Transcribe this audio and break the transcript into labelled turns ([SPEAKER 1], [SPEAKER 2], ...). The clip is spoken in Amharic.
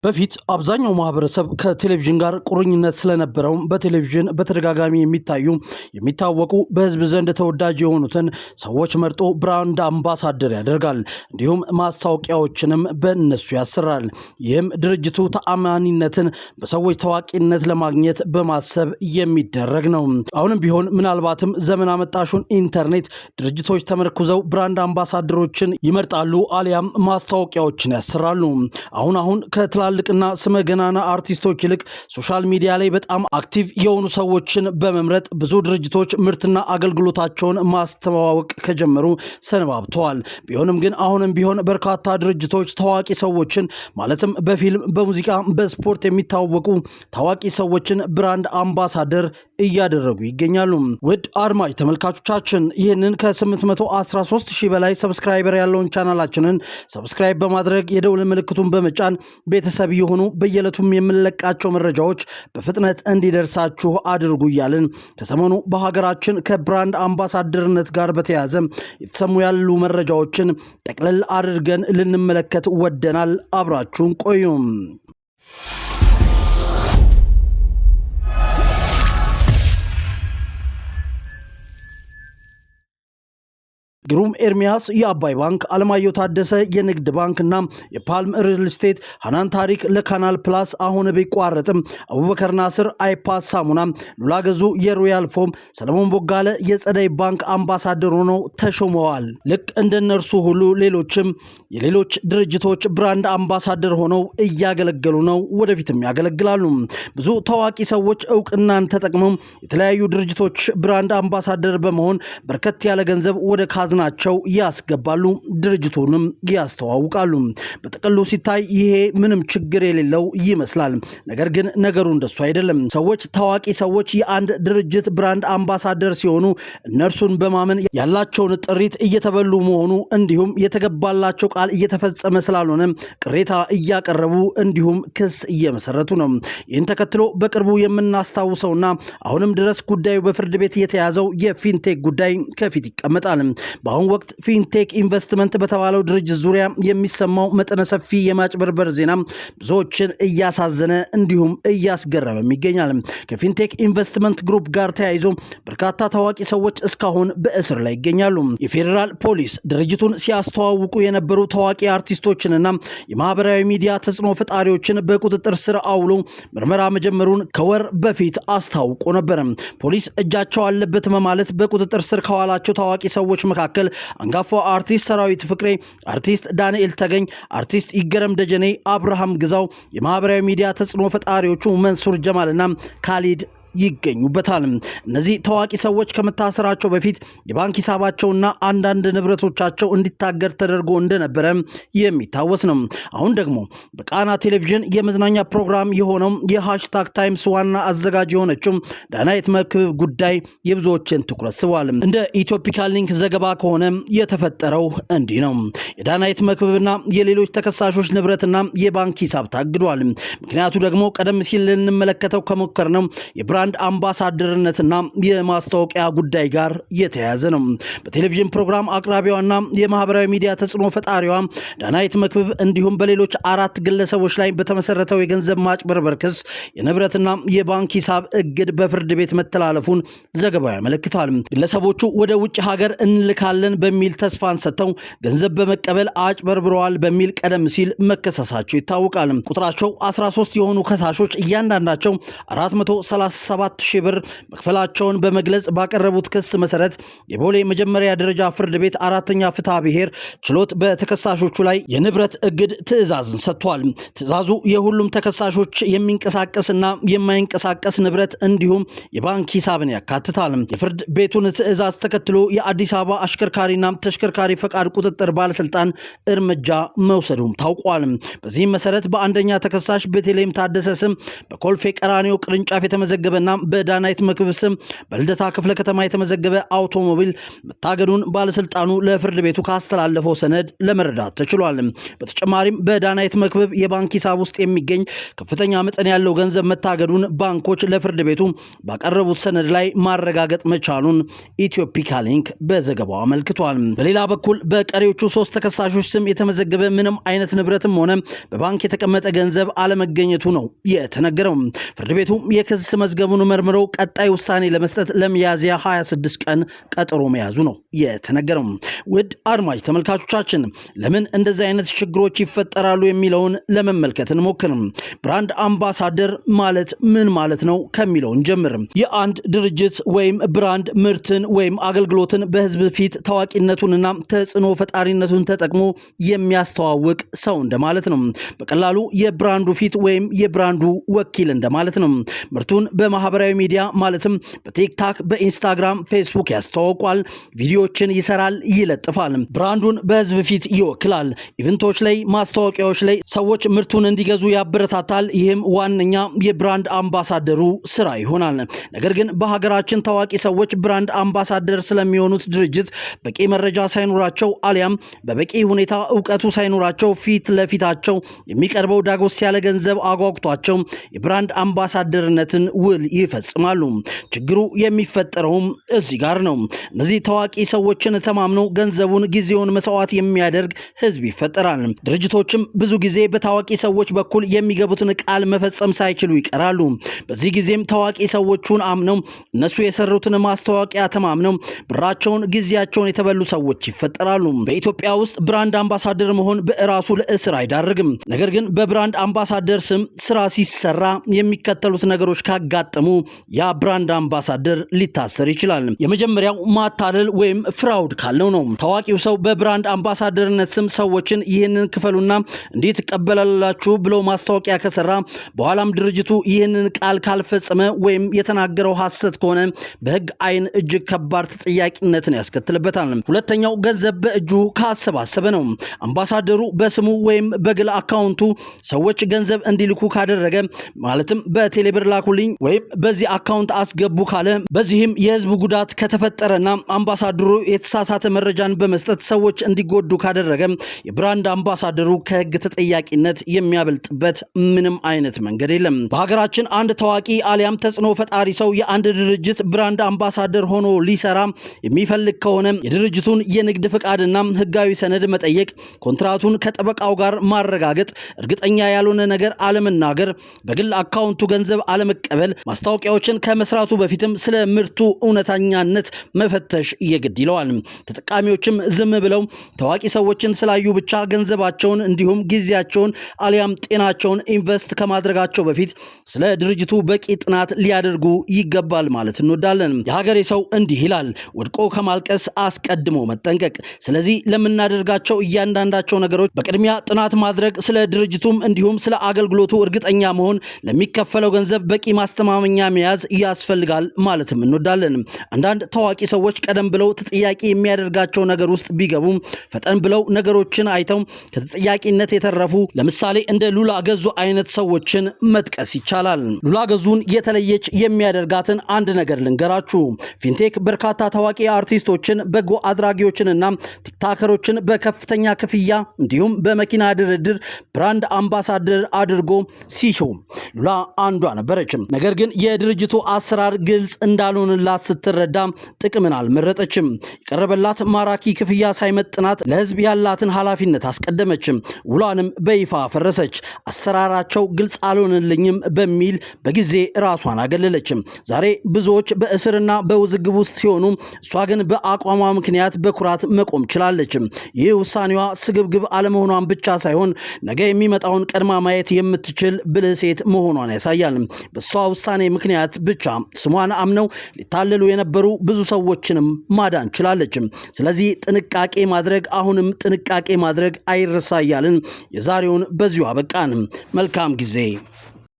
[SPEAKER 1] በፊት አብዛኛው ማህበረሰብ ከቴሌቪዥን ጋር ቁርኝነት ስለነበረው በቴሌቪዥን በተደጋጋሚ የሚታወቁ በህዝብ ዘንድ ተወዳጅ የሆኑትን ሰዎች መርጦ ብራንድ አምባሳደር ያደርጋል። እንዲሁም ማስታወቂያዎችንም በእነሱ ያሰራል። ይህም ድርጅቱ ተአማኒነትን በሰዎች ታዋቂነት ለማግኘት በማሰብ የሚደረግ ነው። አሁንም ቢሆን ምናልባትም ዘመን አመጣሹን ኢንተርኔት ድርጅቶች ተመርኩዘው ብራንድ አምባሳደሮችን ይመርጣሉ አሊያም ማስታወቂያዎችን ያሰራሉ። አሁን ከትላልቅና ስመ ገናና አርቲስቶች ይልቅ ሶሻል ሚዲያ ላይ በጣም አክቲቭ የሆኑ ሰዎችን በመምረጥ ብዙ ድርጅቶች ምርትና አገልግሎታቸውን ማስተዋወቅ ከጀመሩ ሰነባብተዋል። ቢሆንም ግን አሁንም ቢሆን በርካታ ድርጅቶች ታዋቂ ሰዎችን ማለትም በፊልም፣ በሙዚቃ፣ በስፖርት የሚታወቁ ታዋቂ ሰዎችን ብራንድ አምባሳደር እያደረጉ ይገኛሉ። ውድ አድማጭ ተመልካቾቻችን ይህንን ከ813 ሺህ በላይ ሰብስክራይበር ያለውን ቻናላችንን ሰብስክራይብ በማድረግ የደውል ምልክቱን በመጫን ቤተሰብ የሆኑ በየዕለቱም የምንለቃቸው መረጃዎች በፍጥነት እንዲደርሳችሁ አድርጉ እያልን ከሰሞኑ በሀገራችን ከብራንድ አምባሳደርነት ጋር በተያያዘ የተሰሙ ያሉ መረጃዎችን ጠቅለል አድርገን ልንመለከት ወደናል። አብራችሁን ቆዩም። ግሩም ኤርሚያስ የአባይ ባንክ፣ አለማየሁ ታደሰ የንግድ ባንክ እና የፓልም ሪል ስቴት፣ ሃናን ታሪክ ለካናል ፕላስ አሁን ቢቋረጥም አቡበከር ናስር አይፓስ ሳሙና፣ ሉላ ገዙ የሮያል ፎም፣ ሰለሞን ቦጋለ የጸደይ ባንክ አምባሳደር ሆነው ተሾመዋል። ልክ እንደነርሱ ሁሉ ሌሎችም የሌሎች ድርጅቶች ብራንድ አምባሳደር ሆነው እያገለገሉ ነው፣ ወደፊትም ያገለግላሉ። ብዙ ታዋቂ ሰዎች እውቅናን ተጠቅመው የተለያዩ ድርጅቶች ብራንድ አምባሳደር በመሆን በርከት ያለ ገንዘብ ወደ ናቸው ያስገባሉ፣ ድርጅቱንም ያስተዋውቃሉ። በጥቅሉ ሲታይ ይሄ ምንም ችግር የሌለው ይመስላል። ነገር ግን ነገሩ እንደሱ አይደለም። ታዋቂ ሰዎች የአንድ ድርጅት ብራንድ አምባሳደር ሲሆኑ እነርሱን በማመን ያላቸውን ጥሪት እየተበሉ መሆኑ እንዲሁም የተገባላቸው ቃል እየተፈጸመ ስላልሆነ ቅሬታ እያቀረቡ እንዲሁም ክስ እየመሰረቱ ነው። ይህን ተከትሎ በቅርቡ የምናስታውሰውና አሁንም ድረስ ጉዳዩ በፍርድ ቤት የተያዘው የፊንቴክ ጉዳይ ከፊት ይቀመጣል። በአሁኑ ወቅት ፊንቴክ ኢንቨስትመንት በተባለው ድርጅት ዙሪያ የሚሰማው መጠነ ሰፊ የማጭበርበር ዜና ብዙዎችን እያሳዘነ እንዲሁም እያስገረመም ይገኛል። ከፊንቴክ ኢንቨስትመንት ግሩፕ ጋር ተያይዞ በርካታ ታዋቂ ሰዎች እስካሁን በእስር ላይ ይገኛሉ። የፌዴራል ፖሊስ ድርጅቱን ሲያስተዋውቁ የነበሩ ታዋቂ አርቲስቶችንና የማህበራዊ ሚዲያ ተጽዕኖ ፈጣሪዎችን በቁጥጥር ስር አውሎ ምርመራ መጀመሩን ከወር በፊት አስታውቆ ነበር። ፖሊስ እጃቸው አለበት በማለት በቁጥጥር ስር ከዋላቸው ታዋቂ ሰዎች መካከል አንጋፋው አርቲስት ሰራዊት ፍቅሬ፣ አርቲስት ዳንኤል ተገኝ፣ አርቲስት ይገረም ደጀኔ፣ አብርሃም ግዛው፣ የማህበራዊ ሚዲያ ተጽዕኖ ፈጣሪዎቹ መንሱር ጀማልና ካሊድ ይገኙበታል። እነዚህ ታዋቂ ሰዎች ከመታሰራቸው በፊት የባንክ ሂሳባቸውና አንዳንድ ንብረቶቻቸው እንዲታገድ ተደርጎ እንደነበረ የሚታወስ ነው። አሁን ደግሞ በቃና ቴሌቪዥን የመዝናኛ ፕሮግራም የሆነው የሃሽታግ ታይምስ ዋና አዘጋጅ የሆነችው ዳናይት መክብብ ጉዳይ የብዙዎችን ትኩረት ስቧል። እንደ ኢትዮፒካ ሊንክ ዘገባ ከሆነ የተፈጠረው እንዲህ ነው። የዳናይት መክብብና የሌሎች ተከሳሾች ንብረትና የባንክ ሂሳብ ታግዷል። ምክንያቱ ደግሞ ቀደም ሲል ልንመለከተው ከሞከርነው ብራንድ አምባሳደርነትና የማስታወቂያ ጉዳይ ጋር የተያያዘ ነው። በቴሌቪዥን ፕሮግራም አቅራቢዋና የማህበራዊ ሚዲያ ተጽዕኖ ፈጣሪዋ ዳናይት መክብብ እንዲሁም በሌሎች 4 ግለሰቦች ላይ በተመሰረተው የገንዘብ ማጭበርበር ክስ የንብረትና የባንክ ሂሳብ እግድ በፍርድ ቤት መተላለፉን ዘገባው ያመለክታል። ግለሰቦቹ ወደ ውጭ ሀገር እንልካለን በሚል ተስፋን ሰጥተው ገንዘብ በመቀበል አጭበርብረዋል በሚል ቀደም ሲል መከሰሳቸው ይታወቃል። ቁጥራቸው 13 የሆኑ ከሳሾች እያንዳንዳቸው 437 ሺህ ብር መክፈላቸውን በመግለጽ ባቀረቡት ክስ መሰረት የቦሌ መጀመሪያ ደረጃ ፍርድ ቤት 4ኛ ፍትሐ ብሔር ችሎት በተከሳሾቹ ላይ የንብረት እግድ ትዕዛዝን ሰጥቷል። ትዕዛዙ የሁሉም ተከሳሾች የሚንቀሳቀስና የማይንቀሳቀስ ንብረት እንዲሁም የባንክ ሂሳብን ያካትታል። የፍርድ ቤቱን ትዕዛዝ ተከትሎ የአዲስ አበባ አሽከርካሪና ተሽከርካሪ ፈቃድ ቁጥጥር ባለስልጣን እርምጃ መውሰዱም ታውቋል። በዚህም መሰረት በአንደኛ ተከሳሽ ቤተልሔም ታደሰ ስም በኮልፌ ቀራኒዮ ቅርንጫፍ የተመዘገበ የተመዘገበና በዳናይት መክብብ ስም በልደታ ክፍለ ከተማ የተመዘገበ አውቶሞቢል መታገዱን ባለስልጣኑ ለፍርድ ቤቱ ካስተላለፈው ሰነድ ለመረዳት ተችሏል። በተጨማሪም በዳናይት መክብብ የባንክ ሂሳብ ውስጥ የሚገኝ ከፍተኛ መጠን ያለው ገንዘብ መታገዱን ባንኮች ለፍርድ ቤቱ ባቀረቡት ሰነድ ላይ ማረጋገጥ መቻሉን ኢትዮፒካ ሊንክ በዘገባው አመልክቷል። በሌላ በኩል በቀሪዎቹ 3 ተከሳሾች ስም የተመዘገበ ምንም አይነት ንብረትም ሆነ በባንክ የተቀመጠ ገንዘብ አለመገኘቱ ነው የተነገረው። ፍርድ ቤቱ የክስ መዝገቡን መርምረው ቀጣይ ውሳኔ ለመስጠት ለሚያዝያ 26 ቀን ቀጠሮ መያዙ ነው የተነገረው። ውድ አድማጭ ተመልካቾቻችን ለምን እንደዚህ አይነት ችግሮች ይፈጠራሉ የሚለውን ለመመልከት እንሞክርም። ብራንድ አምባሳደር ማለት ምን ማለት ነው ከሚለው እንጀምር። የአንድ ድርጅት ወይም ብራንድ ምርትን ወይም አገልግሎትን በህዝብ ፊት ታዋቂነቱንና ተጽዕኖ ፈጣሪነቱን ተጠቅሞ የሚያስተዋውቅ ሰው እንደማለት ነው። በቀላሉ የብራንዱ ፊት ወይም የብራንዱ ወኪል እንደማለት ነው። ምርቱን በማህበራዊ ሚዲያ ማለትም በቲክታክ፣ በኢንስታግራም፣ ፌስቡክ ያስተዋውቋል፣ ቪዲዮዎችን ይሰራል፣ ይለጥፋል። ብራንዱን በህዝብ ፊት ይወክላል። ኢቨንቶች ላይ፣ ማስታወቂያዎች ላይ ሰዎች ምርቱን እንዲገዙ ያበረታታል። ይህም ዋነኛ የብራንድ አምባሳደሩ ስራ ይሆናል። ነገር ግን በሀገራችን ታዋቂ ሰዎች ብራንድ አምባሳደር ስለሚሆኑት ድርጅት በቂ መረጃ ሳይኖራቸው አሊያም በበቂ ሁኔታ እውቀቱ ሳይኖራቸው ፊት ለፊታቸው የሚቀርበው ዳጎስ ያለ ገንዘብ አጓጉቷቸው የብራንድ አምባሳደርነትን ውል ይፈጽማሉ። ችግሩ የሚፈጠረውም እዚህ ጋር ነው። እነዚህ ታዋቂ ሰዎችን ተማምነው ገንዘቡን፣ ጊዜውን መስዋዕት የሚያደርግ ህዝብ ይፈጠራል። ድርጅቶችም ብዙ ጊዜ በታዋቂ ሰዎች በኩል የሚገቡትን ቃል መፈጸም ሳይችሉ ይቀራሉ። በዚህ ጊዜም ታዋቂ ሰዎቹን አምነው እነሱ የሰሩትን ማስታወቂያ ተማምነው ብራቸውን፣ ጊዜያቸውን የተበሉ ሰዎች ይፈጠራሉ። በኢትዮጵያ ውስጥ ብራንድ አምባሳደር መሆን በራሱ ለእስር አይዳርግም። ነገር ግን በብራንድ አምባሳደር ስም ስራ ሲሰራ የሚከተሉት ነገሮች ካጋጠሙ ያ ብራንድ አምባሳደር ሊታሰር ይችላል። የመጀመሪያው ማታለል ወይም ፍራውድ ካለው ነው። ታዋቂው ሰው በብራንድ አምባሳደርነት ስም ሰዎችን ይህንን ክፈሉና እንዴት ትቀበላላችሁ ብሎ ማስታወቂያ ከሰራ በኋላም ድርጅቱ ይህንን ቃል ካልፈጸመ ወይም የተናገረው ሐሰት ከሆነ በህግ አይን እጅግ ከባድ ተጠያቂነትን ያስከትልበታል። ሁለተኛው ገንዘብ በእጁ ካሰባሰበ ነው። አምባሳደሩ በስሙ ወይም በግል አካውንቱ ሰዎች ገንዘብ እንዲልኩ ካደረገ ማለትም በቴሌብር ላኩልኝ ወይም በዚህ አካውንት አስገቡ ካለ በዚህም የህዝብ ጉዳት ከተፈጠረና አምባሳደሩ የተሳሳተ መረጃን በመስጠት ሰዎች እንዲጎዱ ካደረገ የብራንድ አምባሳደሩ ከህግ ተጠያቂነት የሚያበልጥበት ምንም አይነት መንገድ የለም። በሀገራችን አንድ ታዋቂ አሊያም ተጽዕኖ ፈጣሪ ሰው የአንድ ድርጅት ብራንድ አምባሳደር ሆኖ ሊሰራ የሚፈልግ ከሆነ የድርጅቱን የንግድ ፍቃድና ህጋዊ ሰነድ መጠየቅ፣ ኮንትራቱን ከጠበቃው ጋር ማረጋገጥ፣ እርግጠኛ ያልሆነ ነገር አለመናገር፣ በግል አካውንቱ ገንዘብ አለመቀበል፣ ማስታወቂያዎችን ከመስራቱ በፊትም ስለ ምርቱ እውነተኛነት መፈተሽ የግድ ይለዋል። ተጠቃሚዎችም ዝም ብለው ታዋቂ ሰዎችን ስላዩ ብቻ ገንዘባቸውን እንዲሁም ጊዜያቸውን አሊያም ጤናቸውን ኢንቨስት ከማድረጋቸው በፊት ስለ ድርጅቱ በቂ ጥናት ሊያደርጉ ይገባል ማለት እንወዳለን። የሀገሬ ሰው እንዲህ ይላል፣ ወድቆ ከማልቀስ አስቀድሞ መጠንቀቅ። ስለዚህ ለምናደርጋቸው እያንዳንዳቸው ነገሮች በቅድሚያ ጥናት ማድረግ፣ ስለ ድርጅቱም እንዲሁም ስለ አገልግሎቱ እርግጠኛ መሆን፣ ለሚከፈለው ገንዘብ በቂ ማስተማመኛ መያዝ ያስፈልጋል ማለትም እንወዳለን። አንዳንድ ታዋቂ ሰዎች ቀደም ብለው ተጠያቂ የሚያደርጋቸው ነገር ውስጥ ቢገቡም ፈጠን ብለው ነገሮችን አይተው ከተጠያቂነት የተረፉ ለምሳሌ እንደ ሉላ ገዙ አይነት ሰዎችን መጥቀስ ይቻላል። ሉላ ገዙን የተለየች የሚያደርጋትን አንድ ነገር ልንገራችሁ። ፊንቴክ በርካታ ታዋቂ አርቲስቶችን፣ በጎ አድራጊዎችንና ቲክታከሮችን በከፍተኛ ክፍያ እንዲሁም በመኪና ድርድር ብራንድ አምባሳደር አድርጎ ሲሾም ሉላ አንዷ ነበረች። ነገር ግን የድርጅቱ አሰራር ግልጽ እንዳልሆነላት ስትረዳ ጥቅምን አልመረጠችም። የቀረበላት ማራኪ ክፍያ ሳይመጥናት ለህዝብ ያላትን ኃላፊነት አስቀደመችም። ውሏንም በይፋ ፈረሰች። አሰራራቸው ግልጽ አልሆነልኝም በሚል በጊዜ ራሷን አገለለችም። ዛሬ ብዙዎች በእስርና በውዝግብ ውስጥ ሲሆኑ እሷ ግን በአቋሟ ምክንያት በኩራት መቆም ችላለች። ይህ ውሳኔዋ ስግብግብ አለመሆኗን ብቻ ሳይሆን ነገ የሚመጣውን ቀድማ ማየት የምትችል ብልህ ሴት መሆኗን ያሳያል። በሷ ውሳኔ ምክንያት ብቻ ስሟን አምነው ሊታለሉ የነበሩ ብዙ ሰዎችንም ማዳን ችላለች። ስለዚህ ጥንቃቄ ማድረግ፣ አሁንም ጥንቃቄ ማድረግ አይረሳ እያልን የዛሬውን በዚሁ አበቃን። መልካም ጊዜ።